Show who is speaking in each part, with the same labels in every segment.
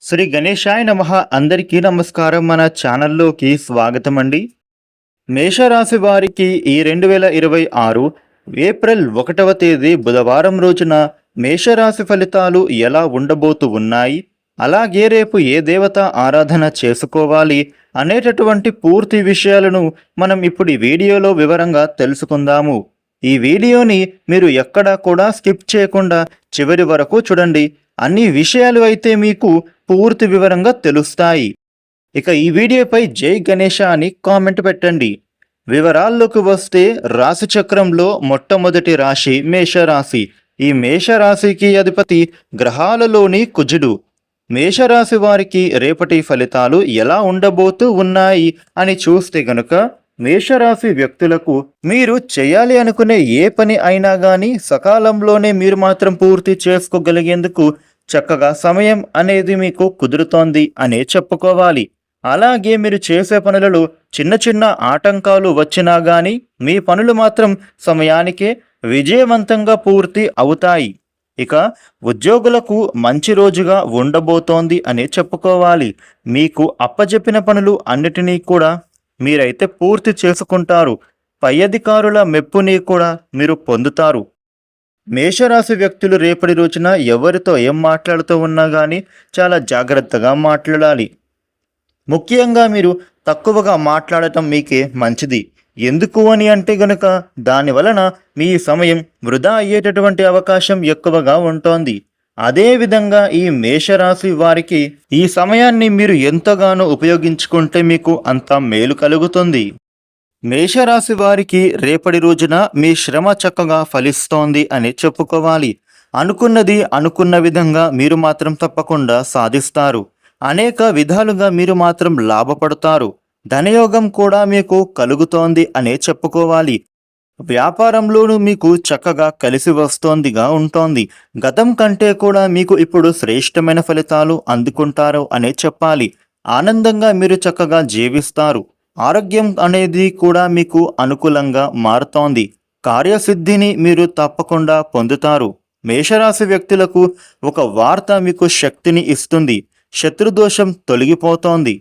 Speaker 1: శ్రీ గణేశాయ నమః. అందరికీ నమస్కారం. మన ఛానల్లోకి స్వాగతం అండి. మేషరాశి వారికి ఈ 2026 ఏప్రిల్ 1వ తేదీ బుధవారం రోజున మేషరాశి ఫలితాలు ఎలా ఉండబోతూ ఉన్నాయి, అలాగే రేపు ఏ దేవత ఆరాధన చేసుకోవాలి అనేటటువంటి పూర్తి విషయాలను మనం ఇప్పుడు ఈ వీడియోలో వివరంగా తెలుసుకుందాము. ఈ వీడియోని మీరు ఎక్కడా కూడా స్కిప్ చేయకుండా చివరి వరకు చూడండి. అన్ని విషయాలు అయితే మీకు పూర్తి వివరంగా తెలుస్తాయి. ఇక ఈ వీడియోపై జై గణేష అని కామెంట్ పెట్టండి. వివరాల్లోకి వస్తే రాశి చక్రంలో మొట్టమొదటి రాశి మేషరాశి. ఈ మేషరాశికి అధిపతి గ్రహాలలోని కుజుడు. మేషరాశి వారికి రేపటి ఫలితాలు ఎలా ఉండబోతూ ఉన్నాయి అని చూస్తే గనుక, మేషరాశి వ్యక్తులకు మీరు చేయాలి అనుకునే ఏ పని అయినా కానీ సకాలంలోనే మీరు మాత్రం పూర్తి చేసుకోగలిగేందుకు చక్కగా సమయం అనేది మీకు కుదురుతోంది అనే చెప్పుకోవాలి. అలాగే మీరు చేసే పనులలో చిన్న చిన్న ఆటంకాలు వచ్చినా కానీ మీ పనులు మాత్రం సమయానికే విజయవంతంగా పూర్తి అవుతాయి. ఇక ఉద్యోగులకు మంచి రోజుగా ఉండబోతోంది అనే చెప్పుకోవాలి. మీకు అప్పజెప్పిన పనులు అన్నిటినీ కూడా మీరైతే పూర్తి చేసుకుంటారు. పై అధికారుల మెప్పుని కూడా మీరు పొందుతారు. మేషరాశి వ్యక్తులు రేపటి రోజున ఎవరితో ఏం మాట్లాడుతూ ఉన్నా కానీ చాలా జాగ్రత్తగా మాట్లాడాలి. ముఖ్యంగా మీరు తక్కువగా మాట్లాడటం మీకే మంచిది. ఎందుకు అని అంటే గనుక దాని వలన మీ సమయం వృధా అయ్యేటటువంటి అవకాశం ఎక్కువగా ఉంటోంది. అదేవిధంగా ఈ మేషరాశి వారికి ఈ సమయాన్ని మీరు ఎంతగానో ఉపయోగించుకుంటే మీకు అంత మేలు కలుగుతుంది. మేషరాశి వారికి రేపటి రోజున మీ శ్రమ చక్కగా ఫలిస్తోంది అని చెప్పుకోవాలి. అనుకున్నది అనుకున్న విధంగా మీరు మాత్రం తప్పకుండా సాధిస్తారు. అనేక విధాలుగా మీరు మాత్రం లాభపడతారు. ధనయోగం కూడా మీకు కలుగుతోంది అనే చెప్పుకోవాలి. వ్యాపారంలోనూ మీకు చక్కగా కలిసి వస్తోందిగా ఉంటోంది. గతం కంటే కూడా మీకు ఇప్పుడు శ్రేష్టమైన ఫలితాలు అందుకుంటారు అనే చెప్పాలి. ఆనందంగా మీరు చక్కగా జీవిస్తారు. ఆరోగ్యం అనేది కూడా మీకు అనుకూలంగా మారుతోంది. కార్యసిద్ధిని మీరు తప్పకుండా పొందుతారు. మేషరాశి వ్యక్తులకు ఒక వార్త మీకు శక్తిని ఇస్తుంది. శత్రుదోషం తొలగిపోతోంది.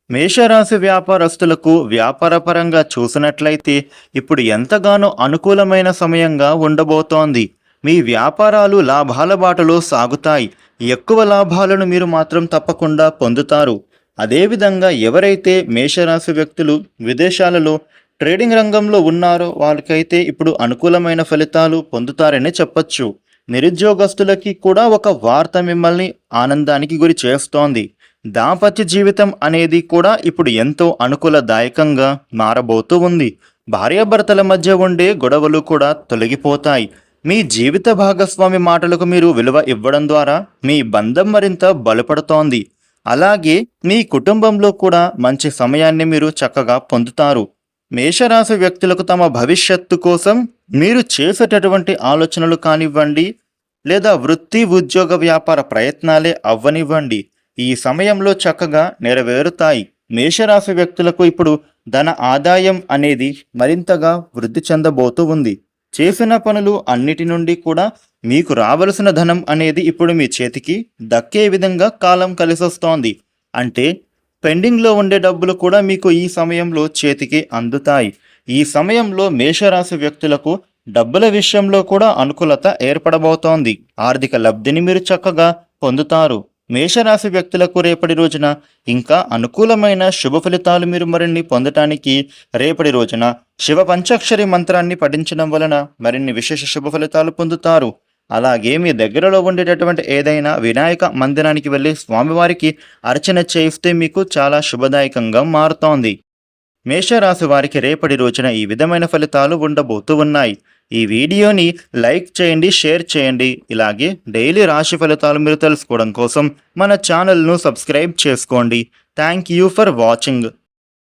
Speaker 1: మేషరాశి వ్యాపారస్తులకు వ్యాపారపరంగా చూసినట్లయితే ఇప్పుడు ఎంతగానో అనుకూలమైన సమయంగా ఉండబోతోంది. మీ వ్యాపారాలు లాభాల బాటలో సాగుతాయి. ఎక్కువ లాభాలను మీరు మాత్రం తప్పకుండా పొందుతారు. అదేవిధంగా ఎవరైతే మేషరాశి వ్యక్తులు విదేశాలలో ట్రేడింగ్ రంగంలో ఉన్నారో వాళ్ళకైతే ఇప్పుడు అనుకూలమైన ఫలితాలు పొందుతారని చెప్పొచ్చు. నిరుద్యోగస్తులకి కూడా ఒక వార్త మిమ్మల్ని ఆనందానికి గురి చేస్తోంది. దాంపత్య జీవితం అనేది కూడా ఇప్పుడు ఎంతో అనుకూలదాయకంగా మారబోతూ ఉంది. భార్యాభర్తల మధ్య ఉండే గొడవలు కూడా తొలగిపోతాయి. మీ జీవిత భాగస్వామి మాటలకు మీరు విలువ ఇవ్వడం ద్వారా మీ బంధం మరింత బలపడుతోంది. అలాగే మీ కుటుంబంలో కూడా మంచి సమయాన్ని మీరు చక్కగా పొందుతారు. మేషరాశి వ్యక్తులకు తమ భవిష్యత్తు కోసం మీరు చేసేటటువంటి ఆలోచనలు కానివ్వండి, లేదా వృత్తి ఉద్యోగ వ్యాపార ప్రయత్నాలే అవ్వనివ్వండి, ఈ సమయంలో చక్కగా నెరవేరుతాయి. మేషరాశి వ్యక్తులకు ఇప్పుడు ధన ఆదాయం అనేది మరింతగా వృద్ధి చెందబోతూ ఉంది. చేసిన పనులు అన్నిటి నుండి కూడా మీకు రావలసిన ధనం అనేది ఇప్పుడు మీ చేతికి దక్కే విధంగా కాలం కలిసొస్తోంది. అంటే పెండింగ్లో ఉండే డబ్బులు కూడా మీకు ఈ సమయంలో చేతికి అందుతాయి. ఈ సమయంలో మేషరాశి వ్యక్తులకు డబ్బుల విషయంలో కూడా అనుకూలత ఏర్పడబోతోంది. ఆర్థిక లబ్ధిని మీరు చక్కగా పొందుతారు. మేషరాశి వ్యక్తులకు రేపటి రోజున ఇంకా అనుకూలమైన శుభ ఫలితాలు మీరు మరిన్ని పొందటానికి రేపటి రోజున శివ పంచాక్షరి మంత్రాన్ని పఠించడం వలన మరిన్ని విశేష శుభ ఫలితాలు పొందుతారు. అలాగే మీ దగ్గరలో ఉండేటటువంటి ఏదైనా వినాయక మందిరానికి వెళ్ళి స్వామివారికి అర్చన చేయిస్తే మీకు చాలా శుభదాయకంగా మారుతోంది. మేషరాశి వారికి రేపటి రోజున ఈ విధమైన ఫలితాలు ఉండబోతూ ఉన్నాయి. ఈ వీడియోని లైక్ చేయండి, షేర్ చేయండి. ఇలాగే డైలీ రాశి ఫలితాలు మీరు తెలుసుకోవడం కోసం మన ఛానల్ను సబ్స్క్రైబ్ చేసుకోండి. Thank you for watching.